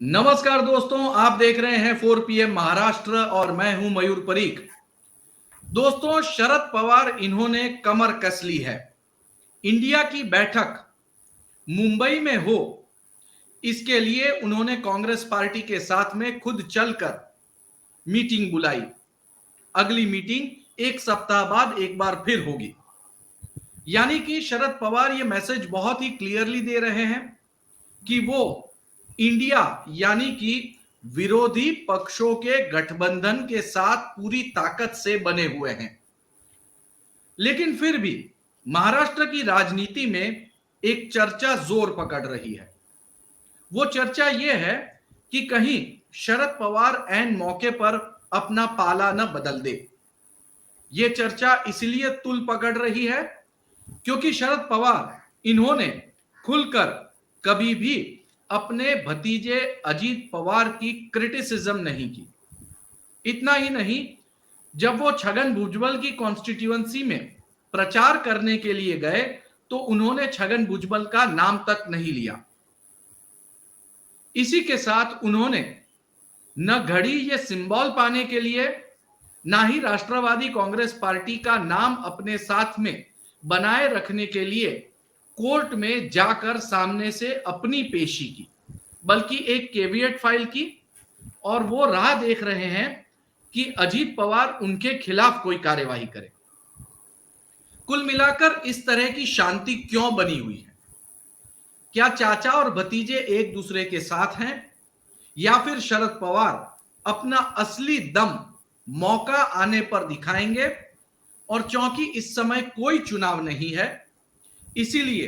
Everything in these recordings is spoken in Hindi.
नमस्कार दोस्तों, आप देख रहे हैं 4 PM महाराष्ट्र और मैं हूं मयूर परीख। दोस्तों, शरद पवार इन्होंने कमर कस ली है। इंडिया की बैठक मुंबई में हो, इसके लिए उन्होंने कांग्रेस पार्टी के साथ में खुद चलकर मीटिंग बुलाई। अगली मीटिंग 1 सप्ताह बाद एक बार फिर होगी। यानी कि शरद पवार ये मैसेज बहुत ही क्लियरली दे रहे हैं कि वो इंडिया यानी कि विरोधी पक्षों के गठबंधन के साथ पूरी ताकत से बने हुए हैं। लेकिन फिर भी महाराष्ट्र की राजनीति में एक चर्चा जोर पकड़ रही है। वो चर्चा ये है कि कहीं शरद पवार ऐन मौके पर अपना पाला न बदल दे। ये चर्चा इसलिए तुल पकड़ रही है क्योंकि शरद पवार इन्होंने खुलकर कभी भी अपने भतीजे अजीत पवार की क्रिटिसिज्म नहीं की। इतना ही नहीं, जब वो छगन भुजबल की कॉन्स्टिट्यूएंसी में प्रचार करने के लिए गए तो उन्होंने छगन भुजबल का नाम तक नहीं लिया। इसी के साथ उन्होंने न घड़ी ये सिंबल पाने के लिए ना ही राष्ट्रवादी कांग्रेस पार्टी का नाम अपने साथ में बनाए रखने के लिए कोर्ट में जाकर सामने से अपनी पेशी की, बल्कि एक केवियट फाइल की और वो राह देख रहे हैं कि अजीत पवार उनके खिलाफ कोई कार्यवाही करे। कुल मिलाकर इस तरह की शांति क्यों बनी हुई है? क्या चाचा और भतीजे एक दूसरे के साथ हैं या फिर शरद पवार अपना असली दम मौका आने पर दिखाएंगे? और चूंकि इस समय कोई चुनाव नहीं है, इसीलिए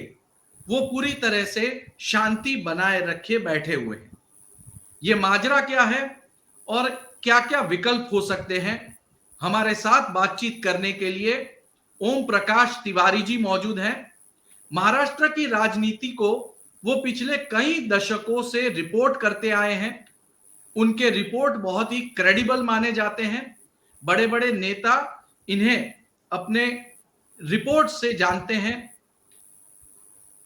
वो पूरी तरह से शांति बनाए रखे बैठे हुए हैं। ये माजरा क्या है और क्या क्या विकल्प हो सकते हैं? हमारे साथ बातचीत करने के लिए ओम प्रकाश तिवारी जी मौजूद हैं। महाराष्ट्र की राजनीति को वो पिछले कई दशकों से रिपोर्ट करते आए हैं। उनके रिपोर्ट बहुत ही क्रेडिबल माने जाते हैं। बड़े बड़े नेता इन्हें अपने रिपोर्ट से जानते हैं।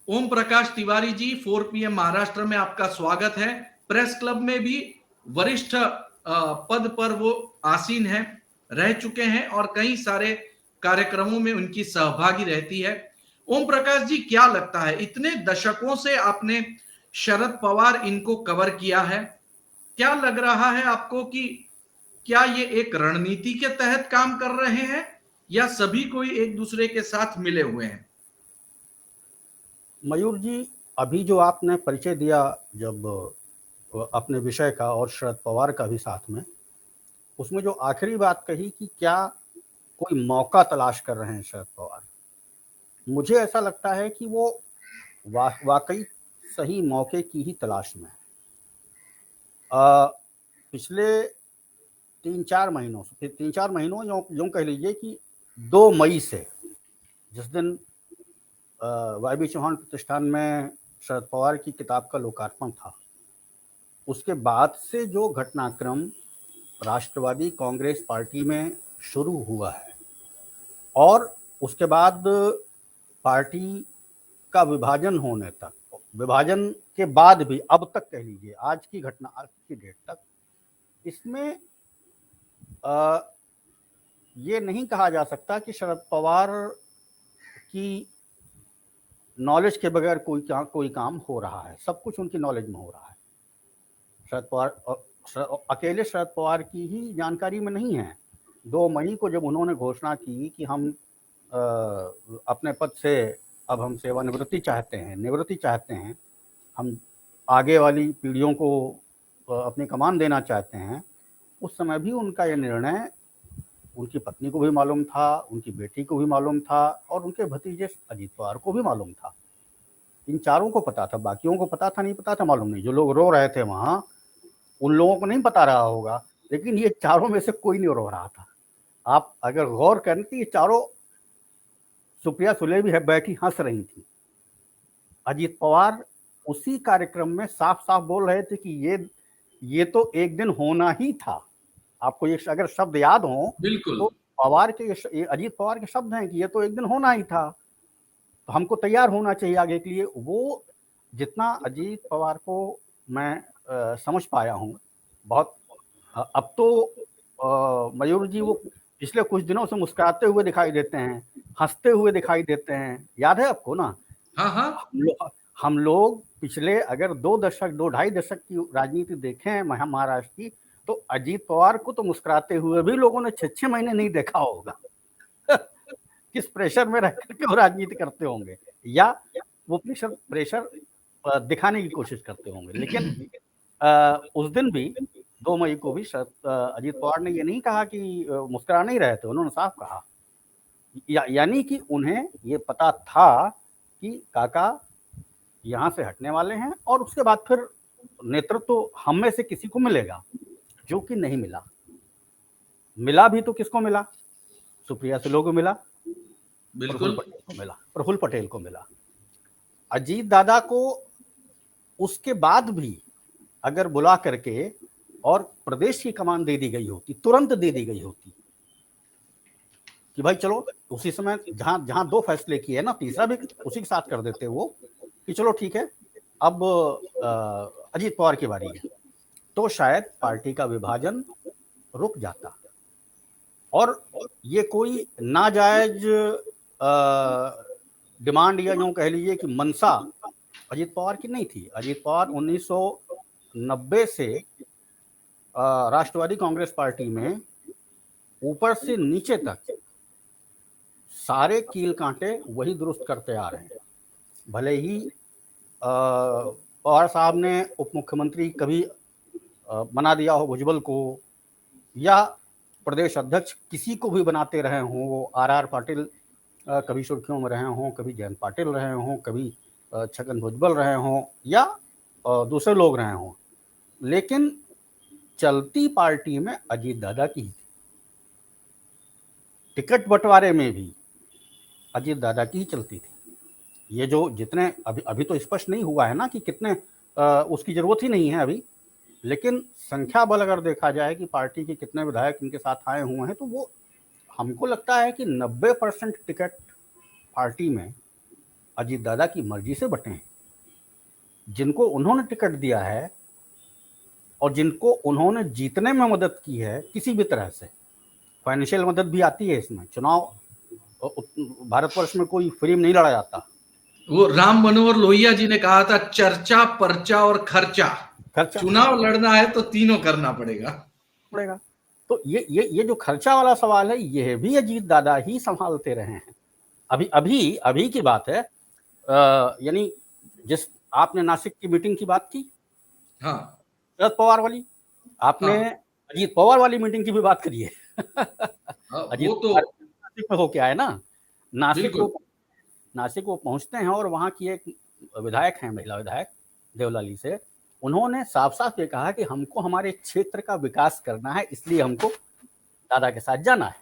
ओम प्रकाश तिवारी जी, 4 PM महाराष्ट्र में आपका स्वागत है। प्रेस क्लब में भी वरिष्ठ पद पर वो आसीन हैं, रह चुके हैं और कई सारे कार्यक्रमों में उनकी सहभागी रहती है। ओम प्रकाश जी, क्या लगता है, इतने दशकों से आपने शरद पवार इनको कवर किया है, क्या लग रहा है आपको कि क्या ये एक रणनीति के तहत काम कर रहे हैं या सभी कोई एक दूसरे के साथ मिले हुए हैं? मयूर जी, अभी जो आपने परिचय दिया जब अपने विषय का और शरद पवार का भी साथ में, उसमें जो आखिरी बात कही कि क्या कोई मौका तलाश कर रहे हैं शरद पवार, मुझे ऐसा लगता है कि वो वाकई सही मौके की ही तलाश में है। पिछले 3-4 महीनों यूँ कह लीजिए कि 2 मई से, जिस दिन YB चौहान प्रतिष्ठान में शरद पवार की किताब का लोकार्पण था, उसके बाद से जो घटनाक्रम राष्ट्रवादी कांग्रेस पार्टी में शुरू हुआ है और उसके बाद पार्टी का विभाजन होने तक, विभाजन के बाद भी अब तक कह लीजिए आज की घटना, आज की डेट तक, इसमें ये नहीं कहा जा सकता कि शरद पवार की नॉलेज के बगैर कोई काम हो रहा है। सब कुछ उनकी नॉलेज में हो रहा है। शरद पवार अकेले शरद पवार की ही जानकारी में नहीं है। 2 मई को जब उन्होंने घोषणा की कि हम अपने पद से अब हम सेवानिवृत्ति चाहते हैं, हम आगे वाली पीढ़ियों को अपनी कमान देना चाहते हैं, उस समय भी उनका यह निर्णय उनकी पत्नी को भी मालूम था, उनकी बेटी को भी मालूम था और उनके भतीजे अजीत पवार को भी मालूम था। इन चारों को पता था, बाकियों को पता था नहीं पता था मालूम नहीं। जो लोग रो रहे थे वहाँ, उन लोगों को नहीं पता रहा होगा, लेकिन ये चारों में से कोई नहीं रो रहा था। आप अगर गौर करें तो ये चारों, सुप्रिया सुले भी बैठी हंस रही थी। अजीत पवार उसी कार्यक्रम में साफ साफ बोल रहे थे कि ये तो एक दिन होना ही था। आपको ये अगर शब्द याद हो बिल्कुल। तो पवार के, ये अजीत पवार के शब्द हैं कि ये तो एक दिन होना ही था, तो हमको तैयार होना चाहिए आगे के लिए। वो जितना अजीत पवार को मैं समझ पाया हूँ बहुत। अब तो मयूर जी वो पिछले कुछ दिनों से मुस्कुराते हुए दिखाई देते हैं, हंसते हुए दिखाई देते हैं, याद है आपको ना? हाँ हाँ हम लोग पिछले अगर 2 दशक 2 ढाई दशक की राजनीति देखें महाराष्ट्र की, तो अजीत पवार को तो मुस्कुराते हुए भी लोगों ने 6 6 महीने नहीं देखा होगा। किस प्रेशर में रह करके वो राजनीति करते होंगे, या वो प्रेशर दिखाने की कोशिश करते होंगे। लेकिन उस दिन भी 2 मई को भी अजीत पवार ने ये नहीं कहा कि मुस्कुरा नहीं रहे थे, उन्होंने साफ कहा। यानी कि उन्हें ये पता था कि काका यहाँ से हटने वाले हैं, और उसके बाद फिर नेतृत्व तो हम में से किसी को मिलेगा, जो कि नहीं मिला। मिला भी तो किसको मिला? सुप्रिया सुले को मिला, प्रफुल्ल बिल्कुल। पटेल को मिला, प्रफुल्ल पटेल को मिला। अजीत दादा को उसके बाद भी अगर बुला करके और प्रदेश की कमान दे दी गई होती, तुरंत दे दी गई होती कि भाई चलो, उसी समय जहां जहां 2 फैसले किए ना, तीसरा भी उसी के साथ कर देते वो, कि चलो ठीक है, अब अजीत पवार की बारी है, तो शायद पार्टी का विभाजन रुक जाता। और ये कोई नाजायज डिमांड, या यूं कह लीजिए कि मनसा अजीत पवार की नहीं थी। अजीत पवार 1990 से राष्ट्रवादी कांग्रेस पार्टी में ऊपर से नीचे तक सारे कील कांटे वही दुरुस्त करते आ रहे हैं। भले ही पवार साहब ने उप मुख्यमंत्री कभी बना दिया हो भुजबल को, या प्रदेश अध्यक्ष किसी को भी बनाते रहे हों, वो आर पाटिल कभी सुर्खियों में रहे हों, कभी जयंत पाटिल रहे हों, कभी छगन भुजबल रहे हों, या दूसरे लोग रहे हों, लेकिन चलती पार्टी में अजीत दादा की ही। टिकट बंटवारे में भी अजीत दादा की ही चलती थी। ये जो जितने अभी तो स्पष्ट नहीं हुआ है ना कि कितने, उसकी जरूरत ही नहीं है अभी, लेकिन संख्या बल अगर देखा जाए कि पार्टी के कितने विधायक इनके साथ आए हुए हैं, तो वो हमको लगता है कि 90% टिकट पार्टी में अजीत दादा की मर्जी से बटे हैं। जिनको उन्होंने टिकट दिया है और जिनको उन्होंने जीतने में मदद की है किसी भी तरह से, फाइनेंशियल मदद भी आती है इसमें। चुनाव भारतवर्ष में कोई फ्री में नहीं लड़ा जाता। वो राम मनोहर लोहिया जी ने कहा था, चर्चा पर्चा और खर्चा, चुनाव लड़ना है तो तीनों करना पड़ेगा। तो ये जो खर्चा वाला सवाल है, ये भी अजीत दादा ही संभालते रहे हैं। अभी की बात है, यानी जिस आपने नासिक की मीटिंग की बात की, हाँ शरद पवार वाली, आपने हाँ अजीत पवार वाली मीटिंग की भी बात करी है। अजीत वो तो नासिक में हो क्या है ना, बिल्कुल। नासिक वो पहुंचते हैं, और वहां की एक विधायक हैं, महिला विधायक देवलाली से, उन्होंने साफ साफ ये कहा कि हमको हमारे क्षेत्र का विकास करना है, इसलिए हमको दादा के साथ जाना है।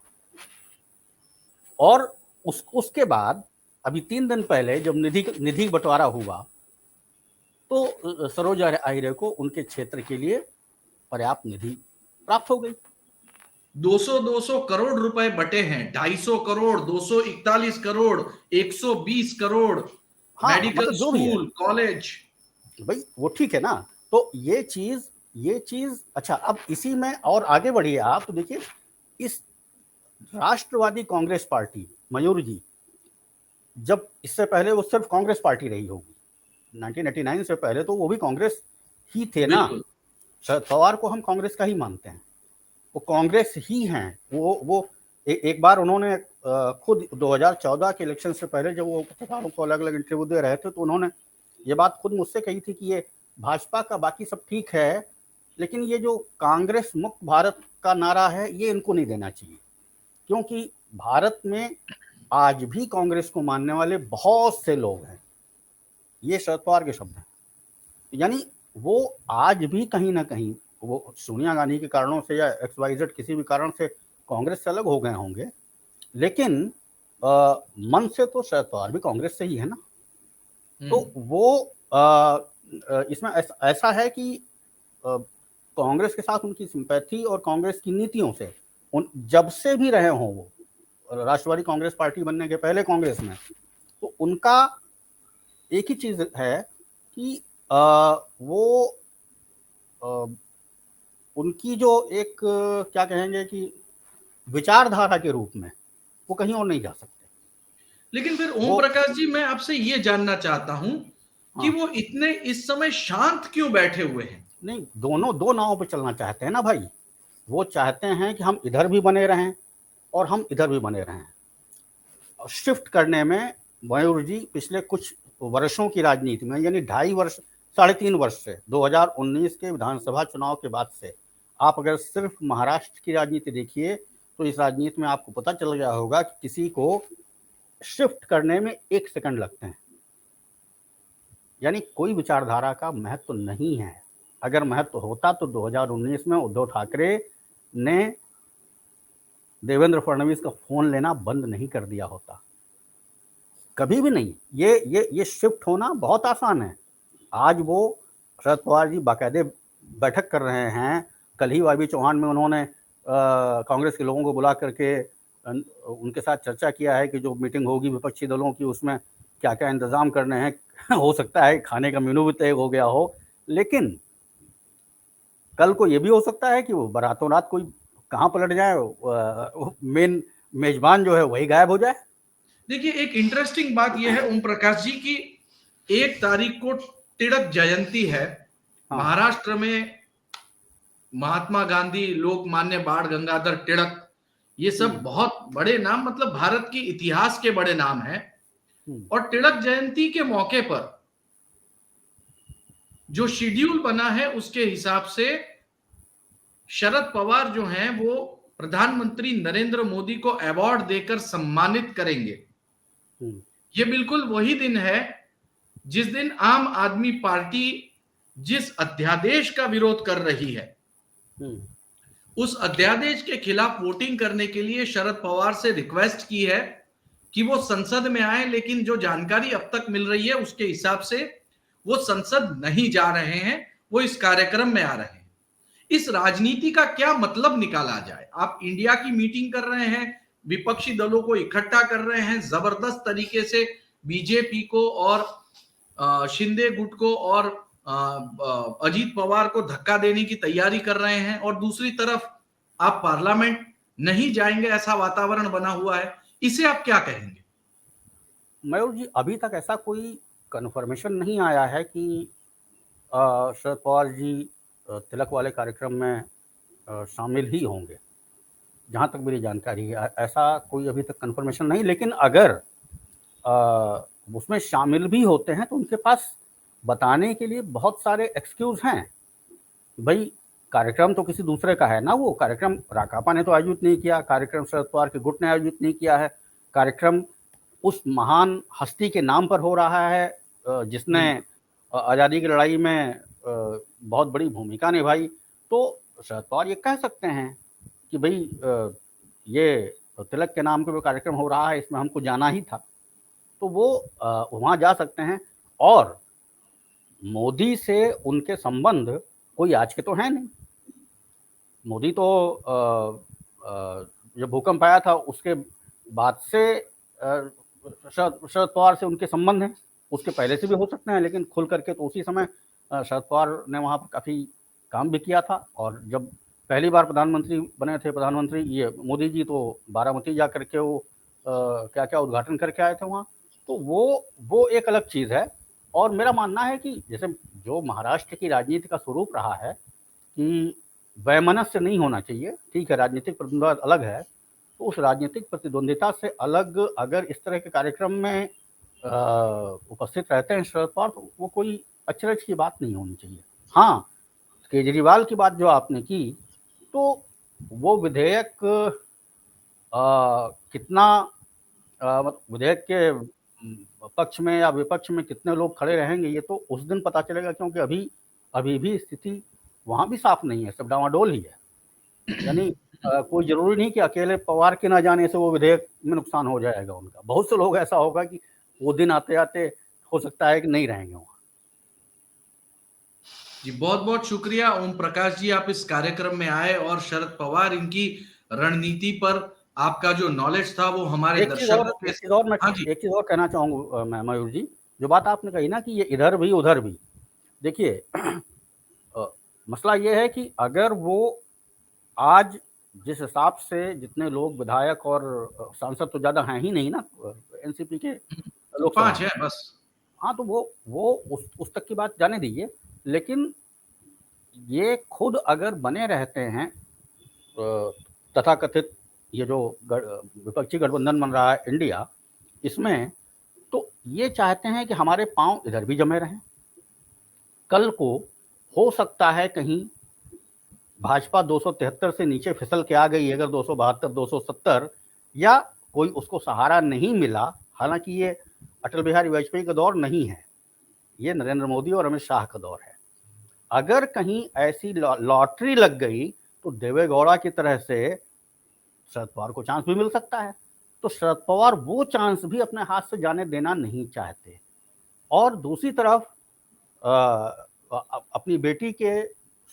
और उसके बाद अभी 3 दिन पहले जब निधि बंटवारा हुआ, तो सरोज आहिरे को उनके क्षेत्र के लिए पर्याप्त निधि प्राप्त हो गई। 200 करोड़ रुपए बटे हैं, 250 करोड़, 241 करोड़, 120 करोड़, हाँ, मेडिकल मतलब जो भी है स्कूल, कॉलेज। भाई, वो ठीक है ना। तो ये चीज अच्छा, अब इसी में और आगे बढ़िए आप, तो देखिए इस राष्ट्रवादी कांग्रेस पार्टी, मयूर जी, जब इससे पहले वो सिर्फ कांग्रेस पार्टी रही होगी, 1989 से पहले तो वो भी कांग्रेस ही थे ना। शरद पवार को हम कांग्रेस का ही मानते हैं, वो कांग्रेस ही हैं। वो एक बार उन्होंने खुद 2014 के इलेक्शन से पहले जब वो पत्रकारों को अलग अलग इंटरव्यू दे रहे थे, तो उन्होंने ये बात खुद मुझसे कही थी कि ये भाजपा का बाकी सब ठीक है, लेकिन ये जो कांग्रेस मुक्त भारत का नारा है, ये इनको नहीं देना चाहिए, क्योंकि भारत में आज भी कांग्रेस को मानने वाले बहुत से लोग हैं। ये शरद पवार के शब्द हैं। यानी वो आज भी कहीं ना कहीं, वो सोनिया गांधी के कारणों से या XYZ किसी भी कारण से कांग्रेस से अलग हो गए होंगे, लेकिन मन से तो शरद पवार भी कांग्रेस से ही है ना। तो वो इसमें ऐसा है कि कांग्रेस के साथ उनकी सिंपैथी और कांग्रेस की नीतियों से, जब से भी रहे हों वो, राष्ट्रवादी कांग्रेस पार्टी बनने के पहले कांग्रेस में, तो उनका एक ही चीज है कि वो उनकी जो एक क्या कहेंगे कि विचारधारा के रूप में वो कहीं और नहीं जा सकते। लेकिन फिर ओम प्रकाश जी, मैं आपसे ये जानना चाहता हूं कि हाँ, वो इतने इस समय शांत क्यों बैठे हुए हैं? नहीं, दोनों दो नावों पे चलना चाहते हैं ना भाई। वो चाहते हैं कि हम इधर भी बने रहें और हम इधर भी बने रहें। शिफ्ट करने में मयूर जी पिछले कुछ वर्षों की राजनीति में, यानी 2.5 वर्ष 3.5 वर्ष से 2019 के विधानसभा चुनाव के बाद से आप अगर सिर्फ महाराष्ट्र की राजनीति देखिए तो इस राजनीति में आपको पता चल गया होगा कि किसी को शिफ्ट करने में 1 सेकंड लगते हैं। यानी कोई विचारधारा का महत्व नहीं है। अगर महत्व होता तो 2019 में उद्धव ठाकरे ने देवेंद्र फडणवीस का फोन लेना बंद नहीं कर दिया होता, कभी भी नहीं। ये शिफ्ट होना बहुत आसान है। आज वो शरद पवार जी बाकायदे बैठक कर रहे हैं। कल ही वाई चौहान में उन्होंने कांग्रेस के लोगों को बुला करके उनके साथ चर्चा किया है कि जो मीटिंग होगी विपक्षी दलों की उसमें क्या क्या इंतजाम करने हैं। हो सकता है खाने का मेनू भी तय हो गया हो, लेकिन कल को ये भी हो सकता है कि वो रातों रात कोई कहाँ पलट जाए, मेन मेजबान जो है वही गायब हो जाए। देखिए, एक इंटरेस्टिंग बात यह है ओम प्रकाश जी की 1 तारीख को टिळक जयंती है। हाँ, महाराष्ट्र में महात्मा गांधी, लोकमान्य बाण गंगाधर टिळक, ये सब बहुत बड़े नाम, मतलब भारत की इतिहास के बड़े नाम हैं। और टिळक जयंती के मौके पर जो शेड्यूल बना है उसके हिसाब से शरद पवार जो हैं वो प्रधानमंत्री नरेंद्र मोदी को अवार्ड देकर सम्मानित करेंगे। ये बिल्कुल वही दिन है जिस दिन आम आदमी पार्टी जिस अध्यादेश का विरोध कर रही है, उस अध्यादेश के खिलाफ वोटिंग करने के लिए शरद पवार से रिक्वेस्ट की है कि वो संसद में आए, लेकिन जो जानकारी अब तक मिल रही है उसके हिसाब से वो संसद नहीं जा रहे हैं, वो इस कार्यक्रम में आ रहे हैं। इस राजनीति का क्या मतलब निकाला जाए? आप इंडिया की मीटिंग कर रहे हैं, विपक्षी दलों को इकट्ठा कर रहे हैं, जबरदस्त तरीके से बीजेपी को और शिंदे गुट को और अजीत पवार को धक्का देने की तैयारी कर रहे हैं, और दूसरी तरफ आप पार्लियामेंट नहीं जाएंगे ऐसा वातावरण बना हुआ है। इसे आप क्या कहेंगे? मयूर जी, अभी तक ऐसा कोई कन्फर्मेशन नहीं आया है कि शरद पवार जी तिलक वाले कार्यक्रम में शामिल ही होंगे। जहाँ तक मेरी जानकारी है ऐसा कोई अभी तक कन्फर्मेशन नहीं, लेकिन अगर उसमें शामिल भी होते हैं तो उनके पास बताने के लिए बहुत सारे एक्सक्यूज़ हैं। भाई, कार्यक्रम तो किसी दूसरे का है ना, वो कार्यक्रम राकापा ने तो आयोजित नहीं किया, कार्यक्रम शरद पवार के गुट ने आयोजित नहीं किया है, कार्यक्रम उस महान हस्ती के नाम पर हो रहा है जिसने आज़ादी की लड़ाई में बहुत बड़ी भूमिका निभाई। तो शरद पवार ये कह सकते हैं कि भाई ये तिलक के नाम पे कार्यक्रम हो रहा है, इसमें हमको जाना ही था। तो वो वहाँ जा सकते हैं। और मोदी से उनके संबंध कोई आज के तो हैं नहीं। मोदी तो जब भूकंप आया था उसके बाद से शरद पवार से उनके संबंध हैं, उसके पहले से भी हो सकते हैं, लेकिन खुल करके तो उसी समय शरद पवार ने वहाँ पर काफ़ी काम भी किया था। और जब पहली बार प्रधानमंत्री बने थे प्रधानमंत्री ये मोदी जी, तो बारामती जा करके वो क्या क्या उद्घाटन करके आए थे वहाँ। तो वो एक अलग चीज़ है। और मेरा मानना है कि जैसे जो महाराष्ट्र की राजनीति का स्वरूप रहा है कि वैमनस्य नहीं होना चाहिए, ठीक है, राजनीतिक प्रतिद्वंद्विता अलग है, तो उस राजनीतिक प्रतिद्वंदिता से अलग अगर इस तरह के कार्यक्रम में उपस्थित रहते हैं शरद पवार, तो वो कोई अचरज की बात नहीं होनी चाहिए। हाँ, केजरीवाल की बात जो आपने की, तो वो विधेयक कितना विधेयक के पक्ष में या विपक्ष में कितने लोग खड़े रहेंगे ये तो उस दिन पता चलेगा, क्योंकि अभी भी स्थिति वहाँ भी साफ नहीं है, सब डामाडोल ही है। यानी कोई जरूरी नहीं कि अकेले पवार के ना जाने से वो विधेयक में नुकसान हो जाएगा उनका। बहुत से लोग ऐसा होगा कि वो दिन आते आते हो सकता है कि नहीं रहेंगे वहाँ। जी, बहुत बहुत शुक्रिया ओम प्रकाश जी, आप इस कार्यक्रम में आए और शरद पवार इनकी रणनीति पर आपका जो नॉलेज था वो हमारे दर्शकों के एक चीज़ और कहना चाहूँगा मैं मयूर जी, जो बात आपने कही ना कि ये इधर भी उधर भी, देखिए मसला ये है कि अगर वो आज जिस हिसाब से जितने लोग विधायक और सांसद तो ज़्यादा हैं ही नहीं ना एनसीपी के लोकसभा 5 है बस। हाँ, तो वो उस तक की बात जाने दीजिए, लेकिन ये खुद अगर बने रहते हैं तथाकथित ये जो विपक्षी गठबंधन बन रहा है इंडिया, इसमें तो ये चाहते हैं कि हमारे पांव इधर भी जमे रहें। कल को हो सकता है कहीं भाजपा 273 से नीचे फिसल के आ गई, अगर 272 270 या कोई उसको सहारा नहीं मिला, हालांकि ये अटल बिहारी वाजपेयी का दौर नहीं है, ये नरेंद्र मोदी और अमित शाह का दौर है। अगर कहीं ऐसी लॉटरी लग गई तो देवेगौड़ा की तरह से शरद पवार को चांस भी मिल सकता है। तो शरद पवार वो चांस भी अपने हाथ से जाने देना नहीं चाहते। और दूसरी तरफ अपनी बेटी के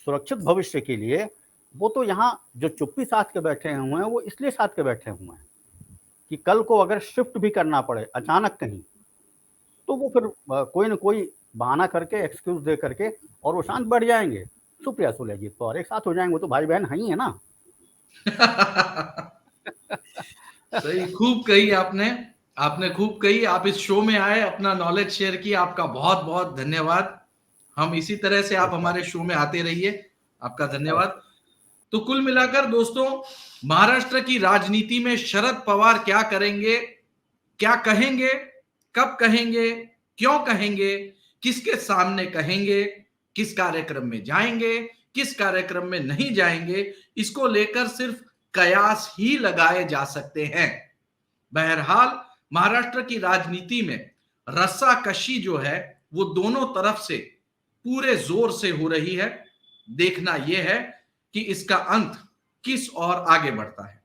सुरक्षित भविष्य के लिए वो तो यहाँ जो चुप्पी साध के बैठे हुए हैं, वो इसलिए साध के बैठे हुए हैं कि कल को अगर शिफ्ट भी करना पड़े अचानक कहीं, तो वो फिर कोई न कोई बहाना करके, एक्सक्यूज दे करके और वो शांत बैठ जाएंगे। सुप्रिया सुले, अजीत पवार एक साथ हो जाएंगे, वो तो भाई बहन ही है ना। सही, खूब कही आपने खूब कही। आप इस शो में आए, अपना नॉलेज शेयर किया, आपका बहुत बहुत धन्यवाद। हम इसी तरह से आप हमारे शो में आते रहिए, आपका धन्यवाद। तो कुल मिलाकर दोस्तों, महाराष्ट्र की राजनीति में शरद पवार क्या करेंगे, क्या कहेंगे, कब कहेंगे, क्यों कहेंगे, किसके सामने कहेंगे, किस कार्यक्रम में जाएंगे, किस कार्यक्रम में नहीं जाएंगे, इसको लेकर सिर्फ कयास ही लगाए जा सकते हैं। बहरहाल महाराष्ट्र की राजनीति में रस्साकशी जो है वो दोनों तरफ से पूरे जोर से हो रही है। देखना यह है कि इसका अंत किस ओर आगे बढ़ता है।